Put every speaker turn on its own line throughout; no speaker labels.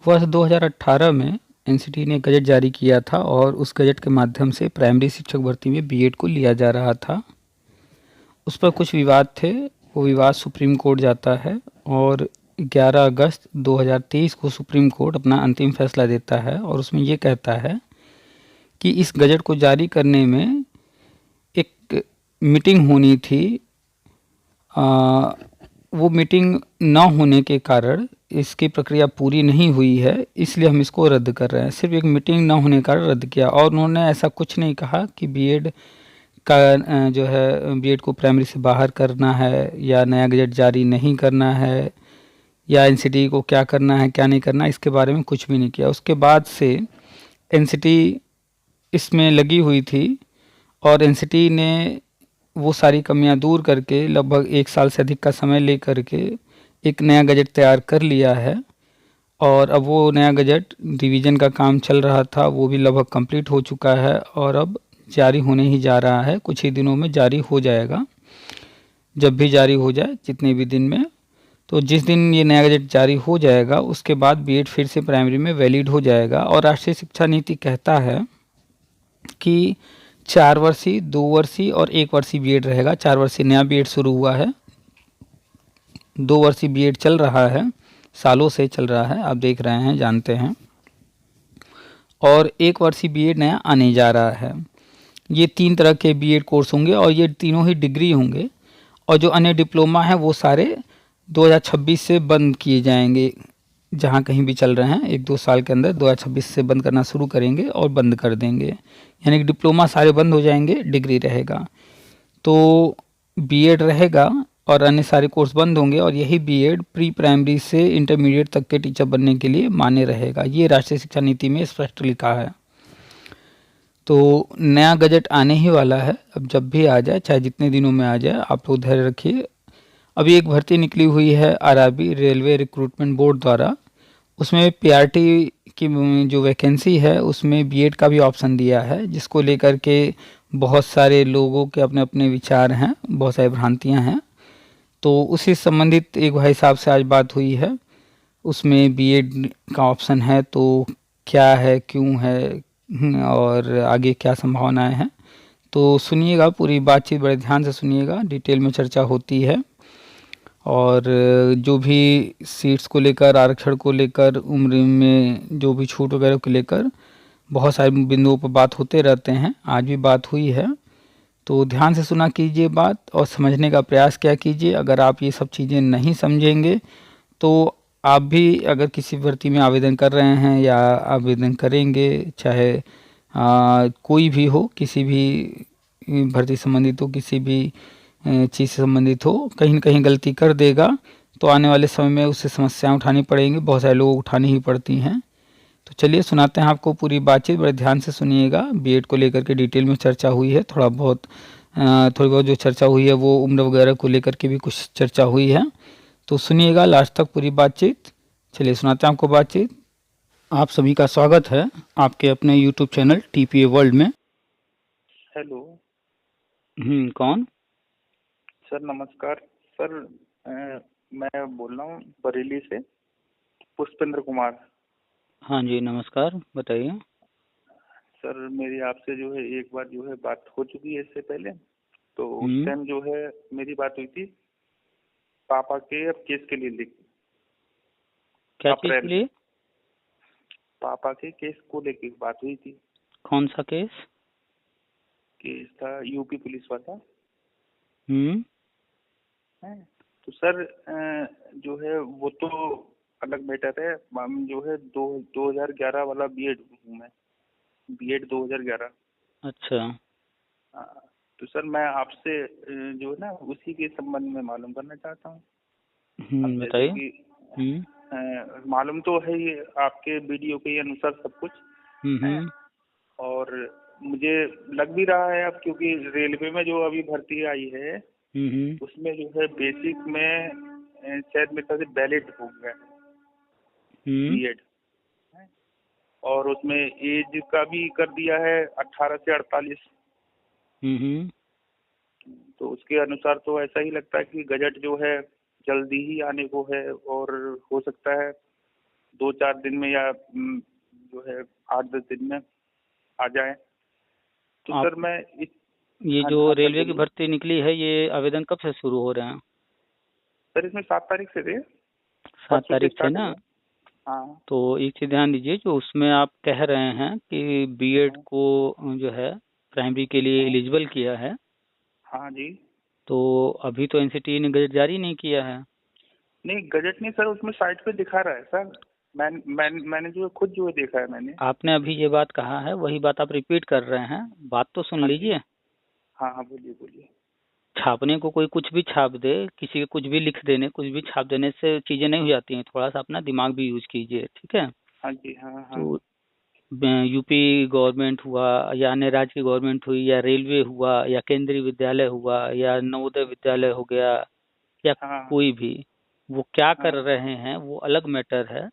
वर्ष 2018 में एनसीटी ने गजट जारी किया था और उस गजट के माध्यम से प्राइमरी शिक्षक भर्ती में बीएड को लिया जा रहा था। उस पर कुछ विवाद थे, वो विवाद सुप्रीम कोर्ट जाता है और 11 अगस्त 2023 को सुप्रीम कोर्ट अपना अंतिम फैसला देता है और उसमें ये कहता है कि इस गजट को जारी करने में एक मीटिंग होनी थी। वो मीटिंग न होने के कारण इसकी प्रक्रिया पूरी नहीं हुई है, इसलिए हम इसको रद्द कर रहे हैं। सिर्फ एक मीटिंग न होने के कारण रद्द किया और उन्होंने ऐसा कुछ नहीं कहा कि बीएड का जो है बीएड को प्राइमरी से बाहर करना है या नया गजट जारी नहीं करना है या एनसीटी को क्या करना है क्या नहीं करना, इसके बारे में कुछ भी नहीं किया। उसके बाद से एनसीटी इसमें लगी हुई थी और एनसीटी ने वो सारी कमियां दूर करके लगभग 1 साल से अधिक का समय ले करके एक नया गजट तैयार कर लिया है। और अब वो नया गजट रिवीजन का काम चल रहा था, वो भी लगभग कंप्लीट हो चुका है और अब जारी होने ही जा रहा है। कुछ ही दिनों में जारी हो जाएगा, जब भी जारी हो जाए, जितने भी दिन में। तो जिस दिन ये नया गजट जारी हो जाएगा उसके बाद बीएड फिर से प्राइमरी में वैलिड हो जाएगा। और राष्ट्रीय शिक्षा नीति कहता है कि 4 वर्षीय, 2 वर्षीय और 1 वर्षीय बीएड रहेगा। 4 वर्षीय नया बीएड शुरू हुआ है, 2 वर्षीय बीएड चल रहा है, सालों से चल रहा है, आप देख रहे हैं, जानते हैं, और 1 वर्षीय बीएड नया आने जा रहा है। ये 3 तरह के बीएड कोर्स होंगे और ये तीनों ही डिग्री होंगे। और जो अन्य डिप्लोमा है वो सारे 2026 से बंद किए जाएंगे, जहाँ कहीं भी चल रहे हैं 1-2 साल के अंदर 2026 से बंद करना शुरू करेंगे और बंद कर देंगे। यानी कि डिप्लोमा सारे बंद हो जाएंगे, डिग्री रहेगा। तो बीएड रहेगा और अन्य सारे कोर्स बंद होंगे और यही बीएड प्री प्राइमरी से इंटरमीडिएट तक के टीचर बनने के लिए मान्य रहेगा। ये राष्ट्रीय शिक्षा नीति में स्पष्ट लिखा है। तो नया गजट आने ही वाला है, अब जब भी आ जाए, चाहे जितने दिनों में आ जाए, आप लोग धैर्य रखिए। अभी एक भर्ती निकली हुई है आरआरबी, रेलवे रिक्रूटमेंट बोर्ड द्वारा। उसमें पीआरटी की जो वैकेंसी है उसमें बीएड का भी ऑप्शन दिया है, जिसको लेकर के बहुत सारे लोगों के अपने अपने विचार हैं, बहुत सारी भ्रांतियां हैं। तो उसी संबंधित एक भाई साहब से आज बात हुई है। उसमें बीएड का ऑप्शन है तो क्या है, क्यों है, और आगे क्या संभावनाएं हैं। तो सुनिएगा, पूरी बातचीत बड़े ध्यान से सुनिएगा, डिटेल में चर्चा होती है। और जो भी सीट्स को लेकर, आरक्षण को लेकर, उम्र में जो भी छूट वगैरह को लेकर बहुत सारे बिंदुओं पर बात होते रहते हैं, आज भी बात हुई है। तो ध्यान से सुना कीजिए बात और समझने का प्रयास किया कीजिए। अगर आप ये सब चीज़ें नहीं समझेंगे तो आप भी अगर किसी भर्ती में आवेदन कर रहे हैं या आवेदन करेंगे, चाहे कोई भी हो, किसी भी भर्ती संबंधित हो, किसी भी चीज़ से संबंधित हो, कहीं न कहीं गलती कर देगा तो आने वाले समय में उससे समस्याएं उठानी पड़ेंगी, बहुत सारे लोग उठानी ही पड़ती हैं। तो चलिए सुनाते हैं आपको पूरी बातचीत, बड़े ध्यान से सुनिएगा। बीएड को लेकर के डिटेल में चर्चा हुई है, थोड़ी बहुत जो चर्चा हुई है वो उम्र वगैरह को लेकर के भी कुछ चर्चा हुई है। तो सुनिएगा लास्ट तक पूरी बातचीत। चलिए सुनाते हैं आपको बातचीत। आप सभी का स्वागत है आपके अपने यूट्यूब चैनल टीपीए वर्ल्ड में।
हेलो
कौन?
सर, नमस्कार सर। मैं बोल रहा हूँ बरेली से, पुष्पेंद्र कुमार।
हाँ जी, नमस्कार, बताइए।
सर, मेरी आपसे जो है एक बार जो है बात हो चुकी है इससे पहले। तो उस टाइम जो है मेरी बात हुई थी पापा के अब केस के लिए
क्या चीज के लिए?
पापा के केस को लेके बात हुई थी।
कौन सा केस?
केस था यूपी पुलिस वाला। है। तो सर जो है वो तो अलग मैटर है। हम जो है 2011 वाला बीएड हूँ मैं, बीएड 2011।
अच्छा।
हाँ, तो सर मैं आपसे जो है ना उसी के संबंध में मालूम करना चाहता हूँ। अब जैसे
बताइए।
कि मालूम तो है ये आपके वीडियो के अनुसार सब कुछ है। और मुझे लग भी रहा है अब, क्योंकि रेलवे में जो अभी भर्ती आई है उसमें जो है बेसिक में शायद मेरे ख्याल से बैलेट हो गया बीएड, और उसमें एज का भी कर दिया है 18 से 48। तो उसके अनुसार तो ऐसा ही लगता है कि गजट जो है जल्दी ही आने को है, और हो सकता है 2-4 दिन में या जो है 8-10 दिन में आ जाए तो
आप
सर मैं इस।
ये
हाँ
जो
हाँ सर
रेलवे की
बोलिए।
भर्ती निकली है, ये आवेदन कब से शुरू हो रहे हैं?
सर इसमें 7 तारीख से थे,
7
परसों से
तारीख से
स्टार्ट
ना?
हुआ। हाँ
तो एक चीज़ ध्यान दीजिए, जो उसमें आप कह रहे हैं कि बीएड
हाँ
को जो है प्राइमरी के लिए
हाँ
एलिजिबल किया है,
हाँ जी।
तो अभी तो एनसीटीई ने गजट जारी नहीं किया है।
नहीं गजट नहीं सर, उसमें साइट पे दिखा रहा है सर। मैंने जो है खुद जो है देखा है मैंने।
आपने अभी ये बात कहा है, वही बात आप रिपीट कर रहे हैं, बात तो सुन
हाँ जी।
लीजिए।
हाँ हाँ बोलिए बोलिए।
छापने को कोई कुछ भी छाप दे, किसी के कुछ भी लिख देने, कुछ भी छाप देने से चीज़ें नहीं हो जाती हैं, थोड़ा सा अपना दिमाग भी यूज कीजिए, ठीक है?
हाँ जी। हाँ हाँ
तो यूपी गवर्नमेंट हुआ, या अन्य राज्य की गवर्नमेंट हुई, या रेलवे हुआ, या केंद्रीय विद्यालय हुआ, या नवोदय विद्यालय हो गया, या
हाँ
कोई भी, वो क्या कर
हाँ
रहे हैं वो अलग मैटर है।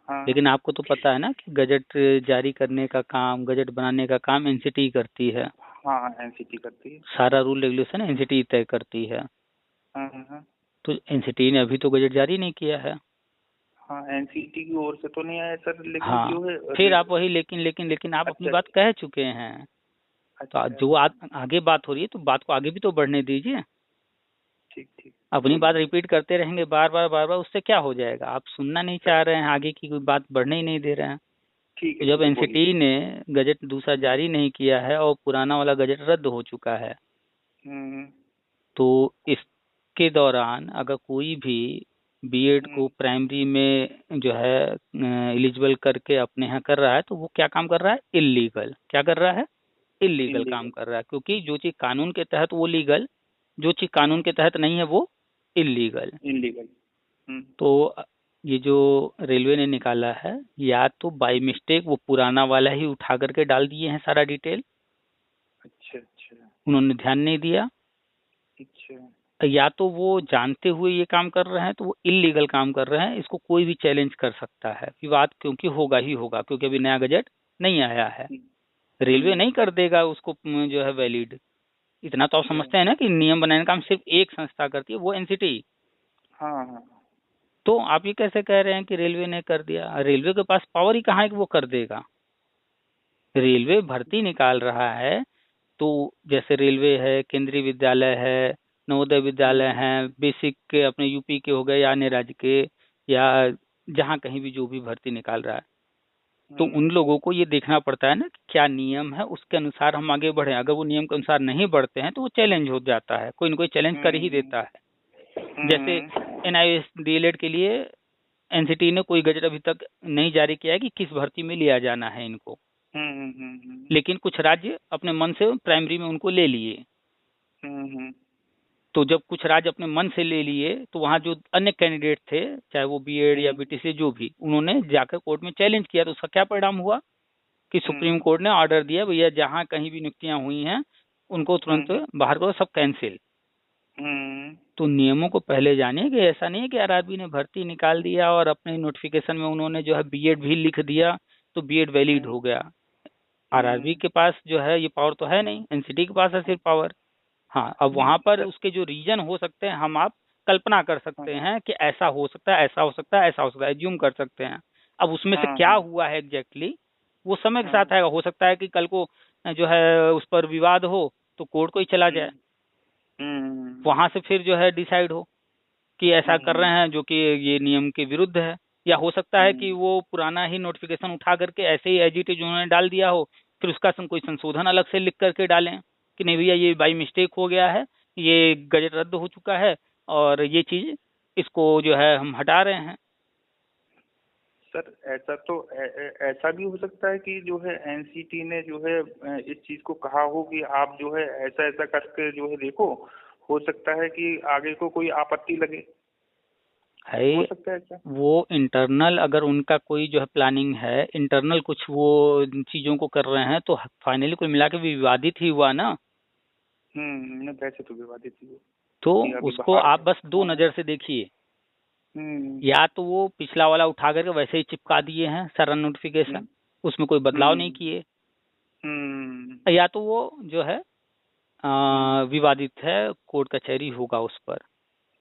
हाँ
लेकिन आपको तो पता है ना कि गजट जारी करने का काम, गजट बनाने का काम एनसीटी करती है।
हाँ एनसीटी करती है।
सारा रूल रेगुलेशन एनसीटी तय करती है।
हाँ हाँ हाँ
तो एनसीटी ने अभी तो बजट जारी नहीं किया है।
हाँ एनसीटी की ओर से तो नहीं आया सर, लेकिन
हाँ,
जो है
फिर आप वही लेकिन आप अपनी
अच्छा
बात कह चुके हैं। तो
अच्छा
जो
अच्छा।
आगे बात हो रही है, तो बात को आगे भी तो बढ़ने दीजिए।
ठीक ठीक।
अपनी बात
बोलिए।
रिपीट करते रहेंगे बार बार, उससे क्या हो जाएगा? आप सुनना नहीं चाह रहे हैं, आगे की कोई बात बढ़ने ही नहीं दे रहे हैं।
ठीक
तो
है
जब
ठीक है बोलिए।
एनसीटी ने गजट दूसरा जारी नहीं किया है और पुराना वाला गजट रद्द हो चुका है,
हम्म
तो इसके दौरान अगर कोई भी बीएड को
हम्म
प्राइमरी में जो है एलिजिबल करके अपने यहाँ कर रहा है, तो वो क्या काम कर रहा है? इलीगल। क्या कर रहा है? इलीगल काम
इनलीगल।
कर रहा है, क्योंकि जो चीज़ कानून के तहत वो लीगल, जो चीज़ कानून के तहत नहीं है वो इलीगल।
इनलीगल।
तो ये जो रेलवे ने निकाला है, या तो बाय मिस्टेक वो पुराना वाला ही उठा करके डाल दिए हैं सारा डिटेल,
अच्छा अच्छा
उन्होंने ध्यान नहीं दिया,
अच्छा।
या तो वो जानते हुए ये काम कर रहे हैं, तो वो इलीगल काम कर रहे हैं। इसको कोई भी चैलेंज कर सकता है, विवाद क्योंकि होगा ही होगा, क्योंकि अभी नया गजट नहीं आया है।
हम्म
रेलवे नहीं कर देगा उसको जो है वैलिड। इतना तो आप
अच्छा।
समझते हैं ना कि नियम बनाने का काम सिर्फ एक संस्था करती है, वो एनसीटी।
हाँ हाँ
तो आप ये कैसे कह रहे हैं कि रेलवे ने कर दिया? रेलवे के पास पावर ही कहाँ है कि वो कर देगा? रेलवे भर्ती निकाल रहा है, तो जैसे रेलवे है, केंद्रीय विद्यालय है, नवोदय विद्यालय
हम्म
हैं, बेसिक के अपने यूपी के हो गए या अन्य राज्य के, या जहाँ कहीं भी जो भी भर्ती निकाल रहा है, तो उन
हम्म
लोगों को ये देखना पड़ता है ना कि क्या नियम है, उसके अनुसार हम आगे बढ़े। अगर वो नियम के अनुसार नहीं बढ़ते हैं, तो वो चैलेंज हो जाता है, कोई ना कोई चैलेंज कर ही
हम्म
देता है। जैसे
हम्म
एनआईएस डीएलएड के लिए एनसीटी ने कोई गजट अभी तक नहीं जारी किया है कि किस भर्ती में लिया जाना है इनको,
हम्म
लेकिन कुछ राज्य अपने मन से प्राइमरी में उनको ले लिए।
हम्म
तो जब कुछ राज्य अपने मन से ले लिए, तो वहाँ जो अन्य कैंडिडेट थे, चाहे वो बीएड या
हम्म
बीटीसी जो भी, उन्होंने जाकर कोर्ट में चैलेंज किया। तो उसका क्या परिणाम हुआ कि सुप्रीम
हम्म
कोर्ट ने ऑर्डर दिया, भैया जहाँ कहीं भी नियुक्तियां हुई हैं उनको तुरंत
हम्म
बाहर करो, सब कैंसिल।
हम्म
तो नियमों को पहले जानिए, कि ऐसा नहीं है कि आरआरबी ने भर्ती निकाल दिया और अपने नोटिफिकेशन में उन्होंने जो है बीएड भी लिख दिया तो बीएड वैलिड
हम्म
हो गया। आरआरबी
हम्म
के पास जो है ये पावर तो है नहीं, एनसीटी के पास है सिर्फ पावर। हाँ, अब
नहीं
वहां पर
सर।
उसके जो रीजन हो सकते हैं, हम आप कल्पना कर
हाँ
सकते हैं कि ऐसा हो सकता है, ऐसा हो सकता है, ऐसा हो सकता है, एज्यूम कर सकते हैं। अब उसमें से
हाँ
क्या
हाँ
हुआ है एग्जैक्टली, वो समय के
हाँ
साथ आएगा। हो सकता है कि कल को जो है उस पर विवाद हो, तो कोर्ट को ही चला जाए,
हम्म हम्म
वहां से फिर जो है डिसाइड हो कि ऐसा कर रहे
हम्म
हैं जो कि ये नियम के विरुद्ध है। या हो सकता है कि
हम्म
वो पुराना ही नोटिफिकेशन उठा करके ऐसे ही एज इट इज उन्होंने डाल दिया हो, फिर उसका कोई संशोधन अलग से लिख करके डालें कि नहीं भैया ये बाई मिस्टेक हो गया है, ये गजट रद्द हो चुका है, और ये चीज इसको जो है हम हटा रहे हैं।
सर ऐसा तो ऐसा भी हो सकता है कि जो है एनसीटी ने जो है इस चीज को कहा हो कि आप जो है ऐसा ऐसा करके जो है देखो, हो सकता है कि आगे को कोई आपत्ति लगे। हो
है
सकता है ऐसा।
वो इंटरनल, अगर उनका कोई जो है प्लानिंग है, इंटरनल कुछ वो चीजों को कर रहे हैं, तो फाइनली कुल मिला के विवादित ही हुआ ना।
नहीं वैसे तो विवादित ही हो
तो
कि अभी
उसको
बाहर
आप
है।
बस दो
हाँ
नज़र से देखिए,
हम्म
या तो वो पिछला वाला उठा करके वैसे ही चिपका दिए हैं सारा नोटिफिकेशन,
हम्म
उसमें कोई बदलाव नहीं
हम्म
किए,
हम्म
या तो वो जो है
हम्म
विवादित है, कोर्ट कचहरी होगा उस पर।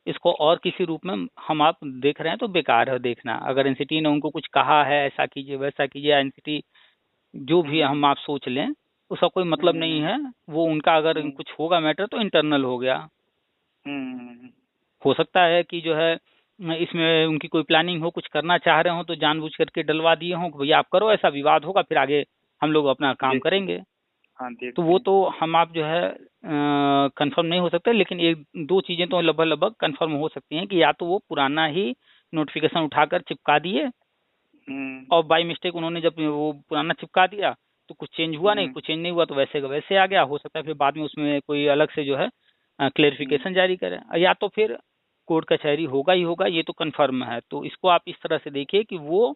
इसको और किसी रूप में हम आप देख रहे हैं तो बेकार है देखना। अगर एनसीटी ने उनको कुछ कहा है ऐसा कीजिए वैसा कीजिए, एनसीटी जो भी हम आप सोच लें उसका कोई मतलब नहीं है। वो उनका अगर कुछ होगा मैटर तो इंटरनल हो गया। हो सकता है कि जो है इसमें उनकी कोई प्लानिंग हो, कुछ करना चाह रहे हो तो जानबूझ करके डलवा दिए हों कि भैया आप करो, ऐसा विवाद होगा फिर आगे हम लोग अपना काम करेंगे।
हाँ
तो वो तो हम आप जो है कंफर्म नहीं हो सकते, लेकिन एक दो चीज़ें तो लगभग लगभग कंफर्म हो सकती हैं कि या तो वो पुराना ही नोटिफिकेशन उठाकर चिपका दिए और बाय मिस्टेक उन्होंने जब वो पुराना चिपका दिया तो कुछ चेंज हुआ नहीं, कुछ चेंज नहीं हुआ तो वैसे का वैसे आ गया। हो सकता है फिर बाद में उसमें कोई अलग से जो है क्लेरिफिकेशन जारी करें, या तो फिर कोर्ट कचहरी होगा ही होगा, ये तो कंफर्म है। तो इसको आप इस तरह से देखिए कि वो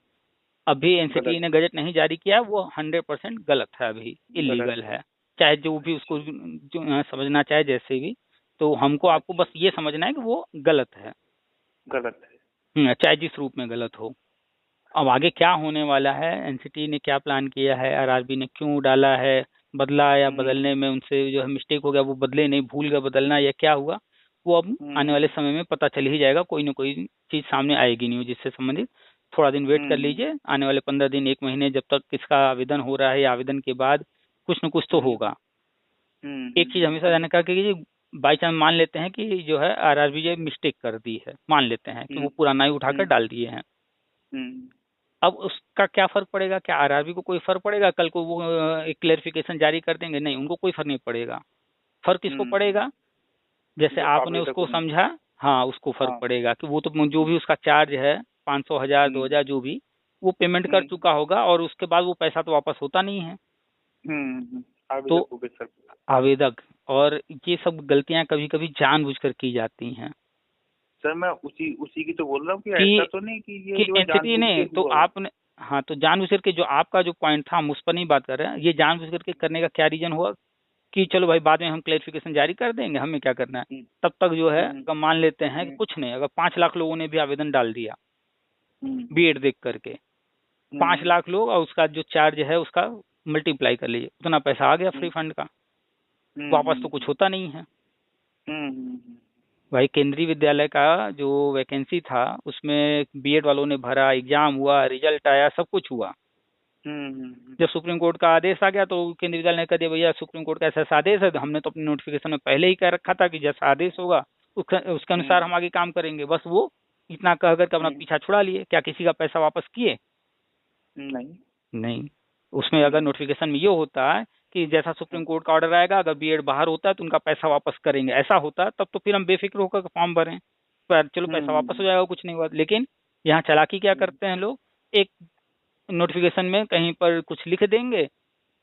अभी एनसीटी ने गजट नहीं जारी किया, वो 100% गलत है, अभी इलीगल है। चाहे जो भी उसको जो समझना चाहे जैसे भी, तो हमको आपको बस ये समझना है कि वो गलत है, चाहे जिस रूप में गलत हो। अब आगे क्या होने वाला है, एनसीटी ने क्या प्लान किया है, आरआरबी ने क्यों डाला है, बदला या बदलने में उनसे जो है मिस्टेक हो गया, वो बदले नहीं भूल गए बदलना या क्या हुआ, वो अब आने वाले समय में पता चल ही जाएगा। कोई ना कोई चीज़ सामने आएगी न्यूज जिससे संबंधित। थोड़ा दिन वेट कर लीजिए, आने वाले 15 दिन 1 महीने जब तक इसका आवेदन हो रहा है या आवेदन के बाद कुछ न कुछ तो होगा। एक चीज़ हमेशा जानने कि बाई चांस मान लेते हैं कि जो है आरआरबी ने मिस्टेक कर दी है, मान लेते हैं कि वो पुराना ही उठाकर डाल दिए हैं। अब उसका क्या फर्क पड़ेगा? क्या आरआरबी को कोई फर्क पड़ेगा? कल को वो एक क्लेरिफिकेशन जारी कर देंगे? नहीं, उनको कोई फर्क नहीं पड़ेगा। फर्क किसको पड़ेगा? जैसे आपने उसको समझा, हाँ उसको फर्क पड़ेगा कि वो तो जो भी उसका चार्ज है 500 1000 2000 जो भी वो पेमेंट कर चुका होगा और उसके बाद वो पैसा तो वापस होता नहीं है। तो आवेदक, और ये सब गलतियां कभी कभी जानबूझकर की जाती हैं।
सर मैं उसी की तो बोल रहा हूँ कि ऐसा तो नहीं कि ये जो
एनसीटी ने तो आपने, हाँ तो जानबूझ करके जो आपका जो पॉइंट था हम उस पर नहीं बात कर रहे हैं। ये जानबूझ करके करने का क्या रीजन हुआ कि चलो भाई बाद में हम क्लेरिफिकेशन जारी कर देंगे, हमें क्या करना है। तब तक जो है अगर मान लेते हैं कि कुछ नहीं, अगर 5 लाख लोगों ने भी आवेदन डाल दिया बीएड देख करके, 5 लाख लोग, और उसका जो चार्ज है उसका मल्टीप्लाई कर लीजिए, उतना पैसा आ गया फ्री फंड का, वापस तो कुछ होता नहीं है भाई। केंद्रीय विद्यालय का जो वैकेंसी था उसमें बीएड वालों ने भरा, एग्जाम हुआ, रिजल्ट आया, सब कुछ हुआ। जब सुप्रीम कोर्ट का आदेश आ गया तो केंद्रीय विद्यालय ने कह दिया भैया सुप्रीम कोर्ट का ऐसा आदेश है, तो हमने तो अपने नोटिफिकेशन में पहले ही कह रखा था कि जैसा आदेश होगा उसके अनुसार हम आगे काम करेंगे। बस वो इतना कह करके अपना पीछा छुड़ा लिए। क्या किसी का पैसा वापस किए? नहीं। उसमें अगर नोटिफिकेशन में ये होता है कि जैसा सुप्रीम कोर्ट का ऑर्डर आएगा, अगर बीएड बाहर होता है तो उनका पैसा वापस करेंगे, ऐसा होता तब तो फिर हम बेफिक्र होकर फॉर्म भरें, पर चलो पैसा वापस हो जाएगा, कुछ नहीं हुआ। लेकिन यहाँ चालाकी क्या करते हैं लोग, एक नोटिफिकेशन में कहीं पर कुछ लिख देंगे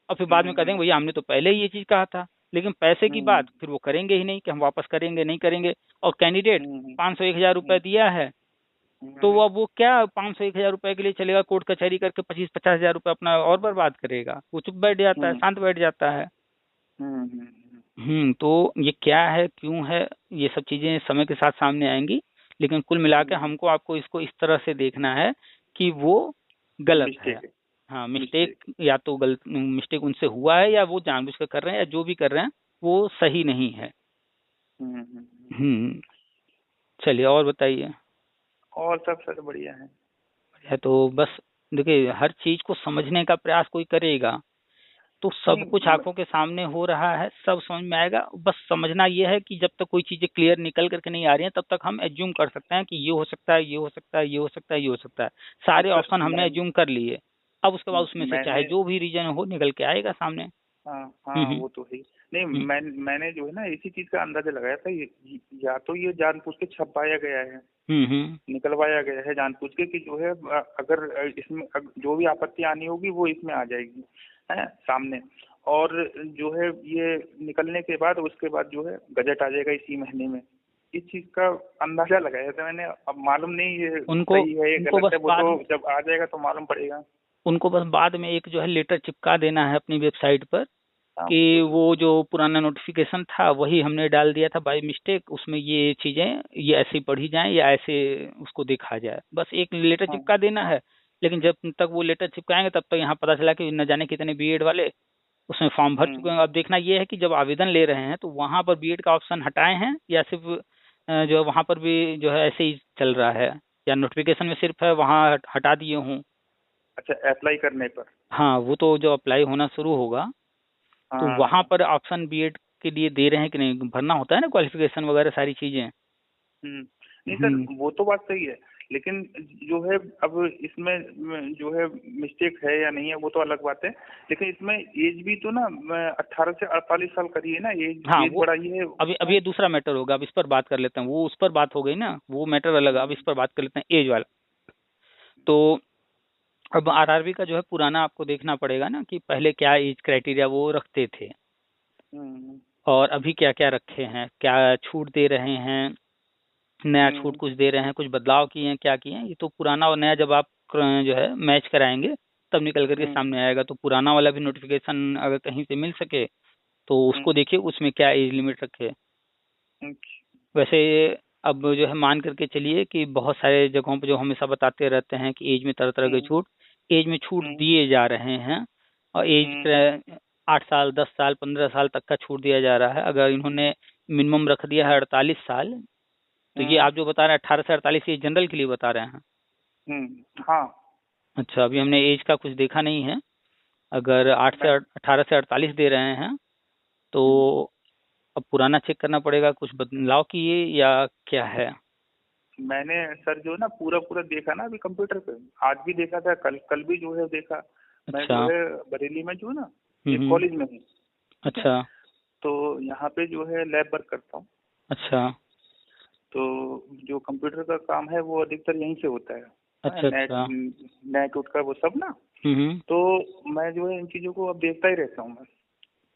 और फिर बाद में कह देंगे भैया हमने तो पहले ही ये चीज़ कहा था, लेकिन पैसे की बात फिर वो करेंगे ही नहीं कि हम वापस करेंगे नहीं करेंगे। और कैंडिडेट 500 1000 रुपये दिया है तो अब वो क्या 500 1000 रुपये के लिए चलेगा कोर्ट कचहरी करके 25-50 हजार रुपये अपना और बर्बाद करेगा? वो चुप बैठ जाता है, शांत बैठ जाता है। तो ये क्या है, क्यों है, ये सब चीजें समय के साथ सामने आएंगी। लेकिन कुल मिला के हमको आपको इसको इस तरह से देखना है कि वो गलत है। हाँ, मिस्टेक या तो गलत मिस्टेक उनसे हुआ है या वो जानबूझकर कर रहे हैं, या जो भी कर रहे हैं वो सही नहीं है। चलिए और बताइए।
और सब सर बढ़िया है।
तो बस देखिए, हर चीज को समझने का प्रयास कोई करेगा तो सब कुछ आंखों के सामने हो रहा है, सब समझ में आएगा। बस समझना ये है कि जब तक कोई चीजें क्लियर निकल करके नहीं आ रही हैं तब तक हम एज्यूम कर सकते हैं कि ये हो सकता है, ये हो सकता है, ये हो सकता है, ये हो सकता है। सारे ऑप्शन हमने एज्यूम कर लिए, अब उसके बाद उसमें से चाहे जो भी रीजन हो निकल के आएगा सामने।
हाँ वो तो है। नहीं मैंने जो है ना इसी चीज का अंदाजा लगाया था, या तो ये जानबूझ के छपाया गया है, निकलवाया गया है जानबूझ के कि जो है अगर इसमें जो भी आपत्ति आनी होगी वो इसमें आ जाएगी है सामने, और जो है ये निकलने के बाद उसके बाद जो है गजट आ जाएगा इसी महीने में। इस चीज का अंदाजा लगाया था मैंने। अब मालूम नहीं ये सही है ये गलत है, वो तो जब आ जाएगा तो मालूम पड़ेगा।
उनको बस बाद में एक जो है लेटर चिपका देना है अपनी वेबसाइट पर कि वो जो पुराना नोटिफिकेशन था वही हमने डाल दिया था बाय मिस्टेक, उसमें ये चीजें ये ऐसे पढ़ी जाएं या ऐसे उसको देखा जाए। बस एक लेटर चिपका देना है। लेकिन जब तक वो लेटर चिपकाएंगे तब तक यहाँ पता चला कि न जाने कितने बीएड वाले उसमें फॉर्म भर चुके हैं। अब देखना ये है कि जब आवेदन ले रहे हैं तो वहाँ पर बीएड का ऑप्शन हटाए हैं या सिर्फ जो वहाँ पर भी जो है ऐसे ही चल रहा है, या नोटिफिकेशन में सिर्फ है वहाँ हटा दिए हूँ?
अच्छा, अप्लाई करने पर।
हाँ, वो तो जो अप्लाई होना शुरू होगा तो वहाँ
हाँ।
पर ऑप्शन बीएड के लिए दे रहे हैं कि नहीं? भरना होता है ना क्वालिफिकेशन वगैरह सारी चीज़ें।
नहीं सर,
हम्म।
वो तो बात सही है, लेकिन जो है अब इसमें जो है मिस्टेक है या नहीं है वो तो अलग बात है, लेकिन इसमें एज भी तो ना 18 से 48 साल करी है ना, एज
हाँ,
एज
वो
बढ़ाई है।
अब ये दूसरा मैटर होगा, अब इस पर बात कर लेते हैं। वो उस पर बात हो गई ना, वो मैटर अलग है। अब इस पर बात कर लेते हैं एज वाला। तो अब आरआरबी का जो है पुराना आपको देखना पड़ेगा ना कि पहले क्या एज क्राइटेरिया वो रखते थे
हम्म।
और अभी क्या क्या रखे हैं, क्या छूट दे रहे हैं, नया छूट
हम्म।
कुछ दे रहे हैं, कुछ बदलाव किए हैं, क्या किए हैं। ये तो पुराना और नया जब आप जो है मैच कराएंगे तब निकल करके
हम्म।
सामने आएगा। तो पुराना वाला भी नोटिफिकेशन अगर कहीं से मिल सके तो उसको
हम्म।
देखिए उसमें क्या एज लिमिट रखे।
हम्म।
वैसे अब जो है मान करके चलिए कि बहुत सारे जगहों पे जो हमेशा बताते रहते हैं कि एज में तरह तरह के
हम्म।
छूट, एज में छूट
हम्म।
दिए जा रहे हैं। और
हम्म।
8 साल, 10 साल, 15 साल तक का छूट दिया जा रहा है। अगर इन्होंने मिनिमम रख दिया है 48 साल, तो ये
हम्म।
आप जो बता रहे हैं 18 से 48, ये जनरल के लिए बता रहे हैं?
हाँ।
अच्छा, अभी हमने एज का कुछ देखा नहीं है। अगर
मैं
18 से 48 दे रहे हैं तो
हम्म,
अब पुराना चेक करना पड़ेगा, कुछ बदलाव किए या क्या है?
मैंने सर जो ना पूरा पूरा देखा ना अभी कंप्यूटर पे, आज भी देखा था, कल कल भी जो है देखा। मैं
अच्छा।
जो है बरेली में जो है ना, एक
हम्म।
कॉलेज में हूँ, ठीक है।
अच्छा।
तो यहाँ पे जो है लैब वर्क करता हूँ।
अच्छा।
तो जो कंप्यूटर का काम है वो अधिकतर यहीं से होता है। हाँ,
अच्छा।
नेट
अच्छा।
नेट उट का वो सब ना।
हम्म।
तो मैं जो है इन चीज़ों को अब देखता ही रहता हूँ मैं।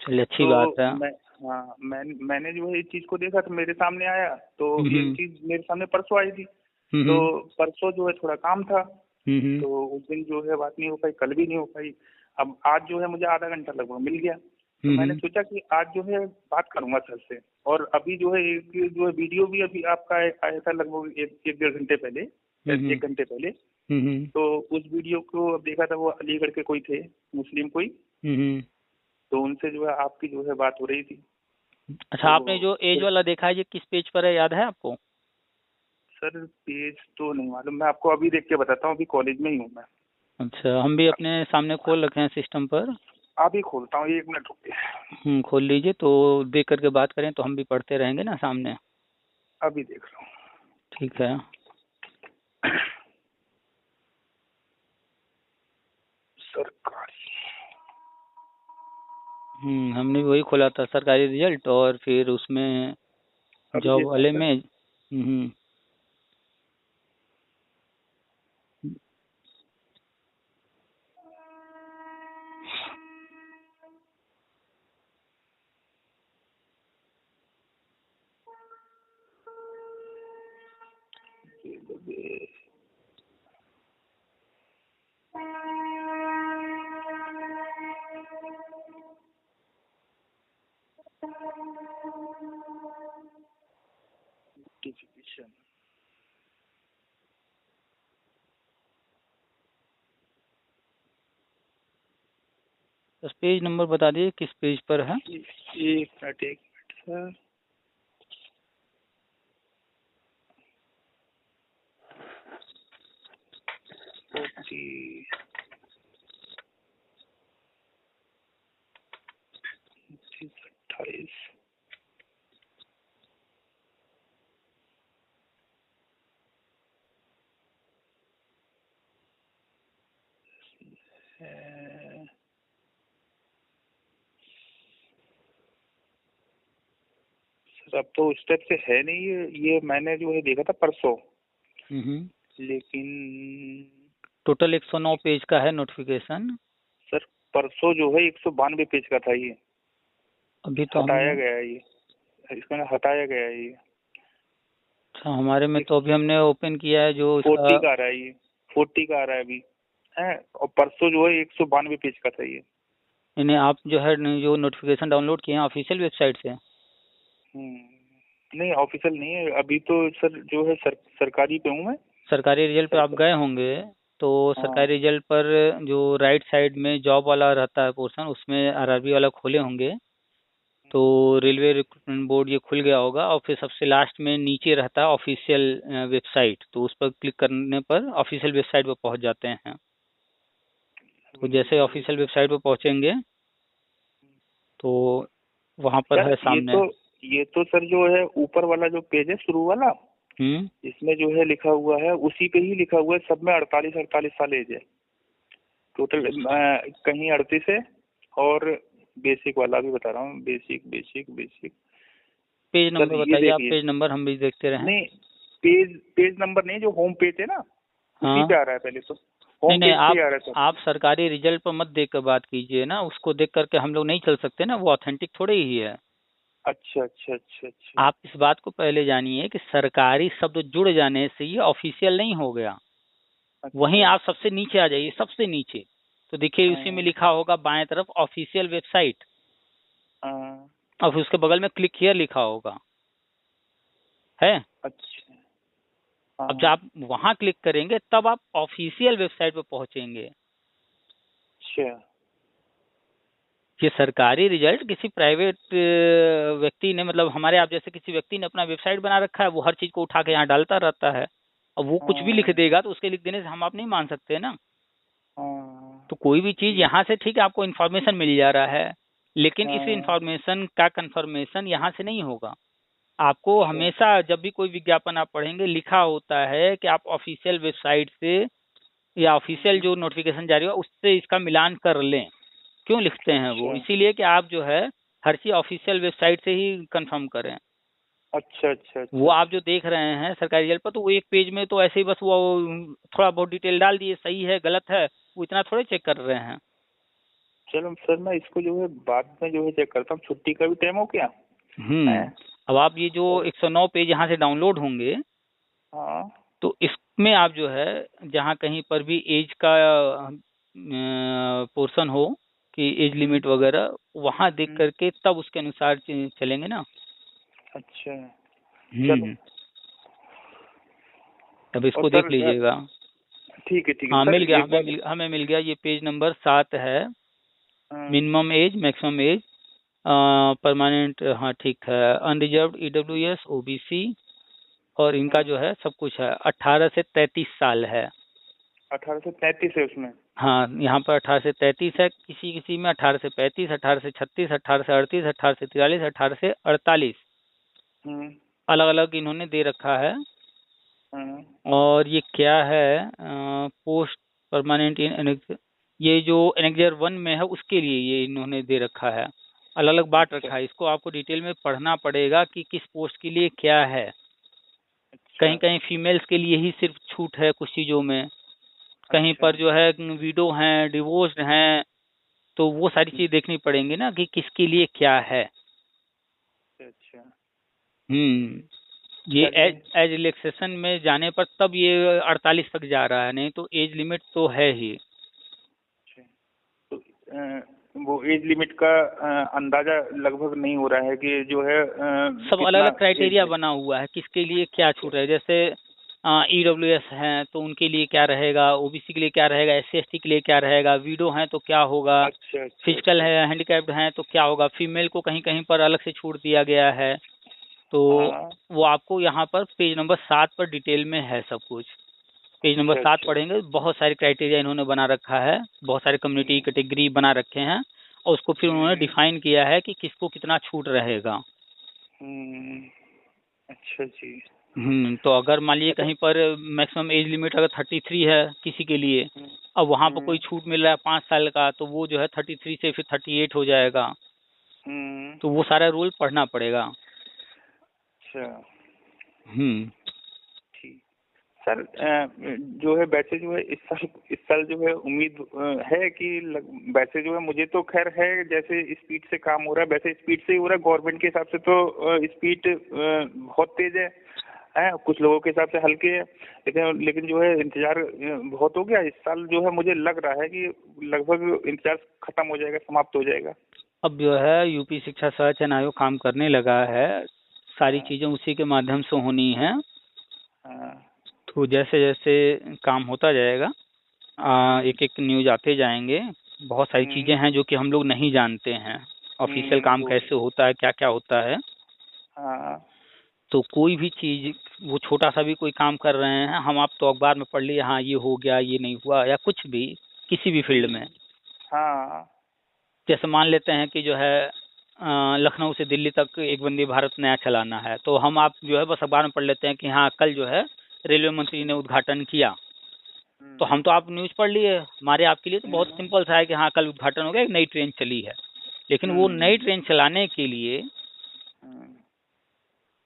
चलिए, अच्छी
तो
बात है।
मैं हाँ, मैंने जो है इस चीज़ को देखा तो मेरे सामने आया, तो ये
हम्म।
चीज़ मेरे सामने परसों आई थी। तो
हम्म।
परसों जो है थोड़ा काम था,
हम्म।
तो उस दिन जो है बात नहीं हो पाई, कल भी नहीं हो पाई। अब आज जो है मुझे आधा घंटा लगभग मिल गया, तो मैंने
हम्म।
सोचा कि आज जो है बात करूंगा सर से। और अभी जो है एक जो है वीडियो भी अभी आपका आया था लगभग एक एक डेढ़ घंटे पहले,
हम्म।
1 घंटे पहले।
हम्म।
तो उस वीडियो को अब देखा था, वो अलीगढ़ के कोई थे, मुस्लिम कोई।
हम्म।
तो उनसे जो है आपकी जो है बात हो रही थी।
अच्छा, आपने
तो
जो एज
फिर
वाला देखा है ये किस पेज पर है, याद है आपको?
सर पेज तो नहीं मालूम, मैं आपको अभी देख के बताता हूँ, अभी कॉलेज में ही हूँ मैं।
अच्छा, हम भी अपने सामने खोल रखे हैं सिस्टम पर।
अभी खोलता हूँ, 1 मिनट रुकिए।
खोल लीजिए तो देख करके बात करें तो हम भी पढ़ते रहेंगे ना सामने।
अभी देख रहा
ठीक है।
हूँ। सरकारी।
हमने भी वही खोला था, सरकारी रिजल्ट, और फिर उसमें
अभी
जॉब
देख रहा हूँ
वाले
सर।
में। हम्म।
नोटिफिकेशन।
बस पेज नंबर बता दीजिए किस पेज पर है।
1 minute, 1 minute sir. Forty 28। Sir अब तो उस टाइप से है नहीं, ये मैंने जो है देखा था परसों,
हम्म।
लेकिन
टोटल 109 पेज का है नोटिफिकेशन।
सर परसों जो है 192 पेज का था ये।
अभी तो
हटाया
हमने,
गया है ये, इसमें हटाया गया है ये।
अच्छा हमारे में तो अभी हमने ओपन किया है जो इसका।
40 का आ रहा है ये, 40 का आ रहा है अभी है। और परसों जो है 192 पेज का था ये।
इन्हें आप जो है जो नोटिफिकेशन डाउनलोड किए हैं ऑफिशियल वेबसाइट से?
नहीं ऑफिशियल नहीं है अभी तो सर, जो है सरकारी पे हूँ मैं।
सरकारी रिजल्ट पे आप
सरकार।
गए होंगे तो
हाँ।
सरकारी रिजल्ट पर जो राइट साइड में जॉब वाला रहता है पोर्शन, उसमें आरआरबी वाला खोले होंगे। तो रेलवे रिक्रूटमेंट बोर्ड ये खुल गया होगा और फिर सबसे लास्ट में नीचे रहता है ऑफिशियल वेबसाइट, तो उस पर क्लिक करने पर ऑफिशियल वेबसाइट पर पहुंच जाते हैं। तो जैसे ऑफिशियल वेबसाइट पर पहुंचेंगे तो वहां पर
सर
है सामने।
ये तो सर जो है ऊपर वाला जो पेज है शुरू वाला, इसमें जो है लिखा हुआ है, उसी पे ही लिखा हुआ है, सब में 48 साल एज है टोटल, कहीं 38 है। और बेसिक वाला भी बता रहा हूँ, basic basic basic.
Page
sir
number
ये
बताइए आप,
देखिए,
पेज नंबर हम भी देखते रहे।
नहीं पेज नंबर नहीं, जो होम पेज है ना उसी
हाँ
पे आ रहा है, पहले तो
नहीं
होम
नहीं,
पेज पे ही आ रहा है सर।
आप सरकारी रिजल्ट पर मत देख कर बात कीजिए ना, उसको देख करके हम लोग नहीं चल सकते ना, वो ऑथेंटिक थोड़े ही है।
अच्छा अच्छा अच्छा अच्छा
आप इस बात को पहले जानिए कि सरकारी शब्द जुड़ जाने से ये ऑफिशियल नहीं हो गया। वहीं
अच्छा।
आप सबसे नीचे आ जाइए, सबसे नीचे तो देखिए उसी में
हाँ
लिखा होगा बाएं तरफ ऑफिशियल वेबसाइट,
हाँ,
और फिर उसके बगल में क्लिक हियर लिखा होगा, है।
अच्छा।
अब जब
हाँ
आप वहां क्लिक करेंगे तब आप ऑफिशियल वेबसाइट पर पहुंचेंगे।
अच्छा
ये सरकारी रिजल्ट किसी प्राइवेट व्यक्ति ने, मतलब हमारे आप जैसे किसी व्यक्ति ने अपना वेबसाइट बना रखा है, वो हर चीज को उठा के यहाँ डालता रहता है। अब वो कुछ भी लिख
हाँ
देगा तो उसके लिख देने से हम आप नहीं मान सकते ना।
हाँ,
तो कोई भी चीज
ठीक।
यहाँ से ठीक है आपको इन्फॉर्मेशन मिल जा रहा है, लेकिन इस
हाँ
इन्फॉर्मेशन का कंफर्मेशन यहाँ से नहीं होगा। आपको
अच्छा
हमेशा जब भी कोई विज्ञापन आप पढ़ेंगे लिखा होता है कि आप ऑफिशियल वेबसाइट से या ऑफिशियल जो नोटिफिकेशन जारी हुआ उससे इसका मिलान कर लें। क्यों लिखते हैं वो?
अच्छा
इसीलिए कि आप जो है हर चीज ऑफिशियल वेबसाइट से ही कंफर्म करें।
अच्छा अच्छा
वो
अच्छा
आप जो
अच्छा।
देख रहे हैं सरकारी रिजल्ट पर, तो वो एक पेज में तो ऐसे ही बस वो थोड़ा बहुत डिटेल डाल दिए, सही है गलत है वो इतना थोड़े चेक कर रहे हैं।
चलो सर, मैं इसको जो है बाद में जो है चेक करता हूँ, छुट्टी का भी टाइम हो गया है।
अब आप ये जो
और
109 पेज यहाँ से डाउनलोड होंगे,
हाँ
तो इसमें आप जो है जहाँ कहीं पर भी एज का पोर्शन हो कि एज
हम्म,
लिमिट वगैरह, वहाँ देख
हम्म,
करके तब उसके अनुसार चलेंगे ना।
अच्छा चलो।
हम्म तब
और
इसको देख
सर
लीजिएगा।
ठीक है
हाँ
सर,
मिल गया,
एक बार।
हमें मिल गया, ये पेज नंबर 7 है।
हाँ
minimum age maximum age, permanent, हाँ ठीक है, अनरिजर्व्ड ईडब्ल्यूएस ओबीसी, और इनका
हाँ,
जो है सब कुछ है, 18 से 33 साल है।
18 से 33 है उसमें।
हाँ यहाँ पर 18 से 33 है, किसी किसी में 18 से 35, 18 से 36, 18 से 38, 18 से 43, 18 से 48,
हम्म
अलग अलग इन्होंने दे रखा है।
हाँ
और ये क्या है, पोस्ट परमानेंट इन, ये जो एनेक्जर 1 में है उसके लिए ये इन्होंने दे रखा है, अलग अलग बांट
अच्छा
रखा है। इसको आपको डिटेल में पढ़ना पड़ेगा कि किस पोस्ट के लिए क्या है।
अच्छा
कहीं कहीं फीमेल्स के लिए ही सिर्फ छूट है कुछ चीज़ों में, कहीं
अच्छा
पर जो है विडो हैं, डिवोर्स्ड हैं, तो वो सारी चीज़ देखनी पड़ेंगी ना कि किसके लिए क्या है।
अच्छा।
ये एज
चलिए।
एज रिलैक्सेशन में जाने पर तब ये 48 तक जा रहा है, नहीं तो एज लिमिट तो है ही।
अच्छा, तो वो एज लिमिट का अंदाजा लगभग नहीं हो रहा है कि जो है
सब अलग
कितना
अलग
एज
क्राइटेरिया
है।
बना हुआ है किसके लिए क्या
अच्छा
छूट है। जैसे ईडब्ल्यूएस हैं तो उनके लिए क्या रहेगा, ओबीसी के लिए क्या रहेगा, एससी एसटी के लिए क्या रहेगा, विडो हैं तो क्या होगा,
अच्छा अच्छा
फिजिकल
अच्छा।
है हैंडीकैप्ड हैं तो क्या होगा, फीमेल को कहीं कहीं पर अलग से छूट दिया गया है। तो
हाँ
वो आपको यहाँ पर पेज नंबर 7 पर डिटेल में है सब कुछ। पेज नंबर
अच्छा
7
अच्छा।
पढ़ेंगे, बहुत सारे क्राइटेरिया इन्होंने बना रखा है, बहुत सारे कम्युनिटी
हम्म
कैटेगरी बना रखे हैं, और उसको फिर उन्होंने
हम्म
डिफाइन किया है कि किसको कितना छूट रहेगा।
हम्म, अच्छा जी।
तो अगर मान लीजिए
अच्छा।
कहीं पर मैक्सिमम एज लिमिट अगर 33 है किसी के लिए,
हम्म
अब वहाँ पर कोई
हम्म
छूट मिल रहा है 5 साल का, तो वो जो है 33 से फिर 38 हो जाएगा।
हम्म,
तो वो सारा रूल पढ़ना पड़ेगा।
अच्छा
हम्म
ठीक। सर जो है वैसे जो है इस साल जो है उम्मीद है कि वैसे जो है मुझे तो खैर है, जैसे स्पीड से काम हो रहा है वैसे स्पीड से ही हो रहा है, गवर्नमेंट के हिसाब से तो स्पीड बहुत तेज है, कुछ लोगों के हिसाब से हल्के है, लेकिन जो है इंतजार बहुत हो गया इस साल। जो है मुझे लग रहा है कि लगभग इंतजार खत्म हो जाएगा, समाप्त हो जाएगा।
अब जो है यूपी शिक्षा सह चयन आयोग काम करने लगा है, सारी
हाँ
चीज़ें उसी के माध्यम से होनी है।
हाँ
तो जैसे जैसे काम होता जाएगा,
हम्म
एक एक न्यूज आते जाएंगे, बहुत सारी चीज़ें
हम्म
हैं जो कि हम लोग नहीं जानते हैं। ऑफिशियल काम कैसे होता है, क्या क्या होता है।
हाँ।
तो कोई भी चीज, वो छोटा सा भी कोई काम कर रहे हैं, हम आप तो अखबार में पढ़ लिए, हाँ ये हो गया, ये नहीं हुआ, या कुछ भी किसी भी फील्ड में।
हाँ।
जैसे मान लेते हैं कि जो है लखनऊ से दिल्ली तक एक वंदे भारत नया चलाना है, तो हम आप जो है बस अखबार में पढ़ लेते हैं कि हाँ कल जो है रेलवे मंत्री ने उद्घाटन किया। तो हम तो आप न्यूज़ पढ़ लिए, हमारे आपके लिए तो बहुत सिंपल सा है कि हाँ कल उद्घाटन हो गया, एक नई ट्रेन चली है। लेकिन वो नई ट्रेन चलाने के लिए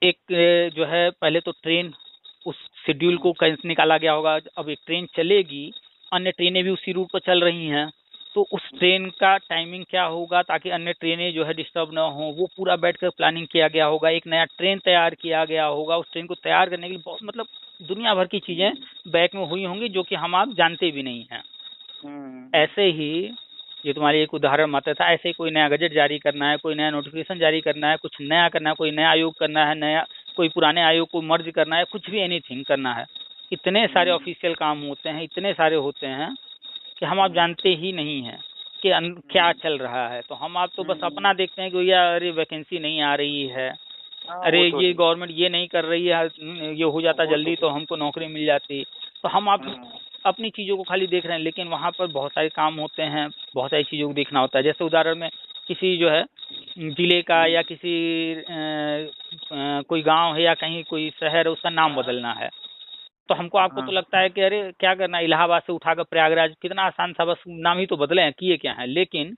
एक जो है पहले तो ट्रेन, उस शेड्यूल को कैसे निकाला गया होगा। अब एक ट्रेन चलेगी, अन्य ट्रेनें भी उसी रूट पर चल रही हैं, तो उस ट्रेन का टाइमिंग क्या होगा ताकि अन्य ट्रेनें जो है डिस्टर्ब ना हो, वो पूरा बैठकर प्लानिंग किया गया होगा। एक नया ट्रेन तैयार किया गया होगा, उस ट्रेन को तैयार करने के लिए बहुत मतलब दुनिया भर की चीज़ें बैक में हुई होंगी जो कि हम आप जानते भी नहीं हैं। ऐसे ही ये तुम्हारी एक उदाहरण मात्र था, ऐसे ही कोई नया गजट जारी करना है, कोई नया नोटिफिकेशन जारी करना है, कुछ नया करना है, कोई नया आयोग करना है, नया कोई पुराने आयोग को मर्ज करना है, कुछ भी एनीथिंग करना है, इतने सारे ऑफिशियल काम होते हैं, इतने सारे होते हैं कि हम आप जानते ही नहीं हैं कि क्या चल रहा है। तो हम आप तो बस अपना देखते हैं कि भैया अरे वैकेंसी नहीं आ रही है, अरे ये गवर्नमेंट ये नहीं कर रही है, ये हो जाता जल्दी तो हमको नौकरी मिल जाती। तो हम आप अपनी चीज़ों को खाली देख रहे हैं, लेकिन वहाँ पर बहुत सारे काम होते हैं, बहुत सारी चीज़ों को देखना होता है। जैसे उदाहरण में किसी जो है जिले का या किसी कोई गांव है या कहीं कोई शहर है, उसका नाम बदलना है, तो हमको आपको तो लगता है कि अरे क्या करना, इलाहाबाद से उठाकर प्रयागराज, कितना आसान था, बस नाम ही तो बदले हैं, किए क्या है। लेकिन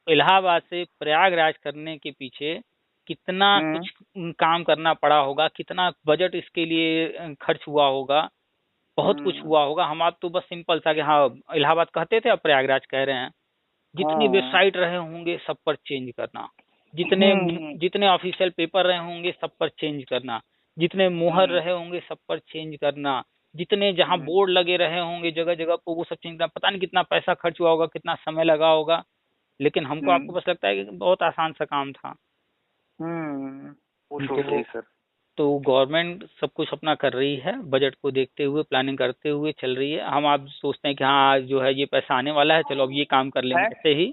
इलाहाबाद से प्रयागराज करने के पीछे कितना कुछ काम करना पड़ा होगा, कितना बजट इसके लिए खर्च हुआ होगा, बहुत कुछ हुआ होगा। हम आप तो बस सिंपल सा कि हाँ इलाहाबाद कहते थे अब प्रयागराज कह रहे हैं। जितनी वेबसाइट रहे होंगे सब पर चेंज करना, जितने जितने ऑफिशियल पेपर रहे होंगे सब पर चेंज करना, जितने मोहर रहे होंगे सब पर चेंज करना, जितने जहाँ बोर्ड लगे रहे होंगे जगह जगह पर वो सब चेंज करना। पता नहीं कितना पैसा खर्च हुआ होगा, कितना समय लगा होगा, लेकिन हमको आपको बस लगता है कि बहुत आसान सा काम था।
वो तो सही सर।
तो गवर्नमेंट सब कुछ अपना कर रही है, बजट को देखते हुए, प्लानिंग करते हुए चल रही है। हम आप सोचते हैं कि हाँ जो है ये पैसा आने वाला है, चलो अब ये काम कर लेंगे, ऐसे ही।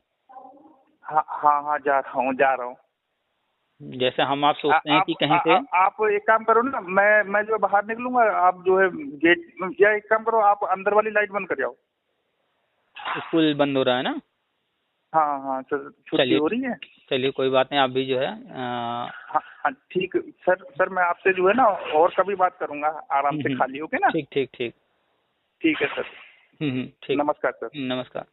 हाँ हाँ हाँ, जा रहा हूँ।
जैसे हम आप सोचते हैं कि कहीं से
आप एक काम करो ना, मैं जो बाहर निकलूंगा, आप जो है गेट, या एक काम करो आप अंदर वाली लाइट बंद कर जाओ।
स्कूल बंद हो रहा है ना?
हाँ हाँ सर, छुट्टी हो रही है।
चलिए कोई बात नहीं, आप भी जो है
हाँ ठीक सर मैं आपसे जो है ना और कभी बात करूंगा, आराम से खाली होके ना।
ठीक ठीक ठीक
ठीक है सर।
ठीक।
नमस्कार सर।
नमस्कार।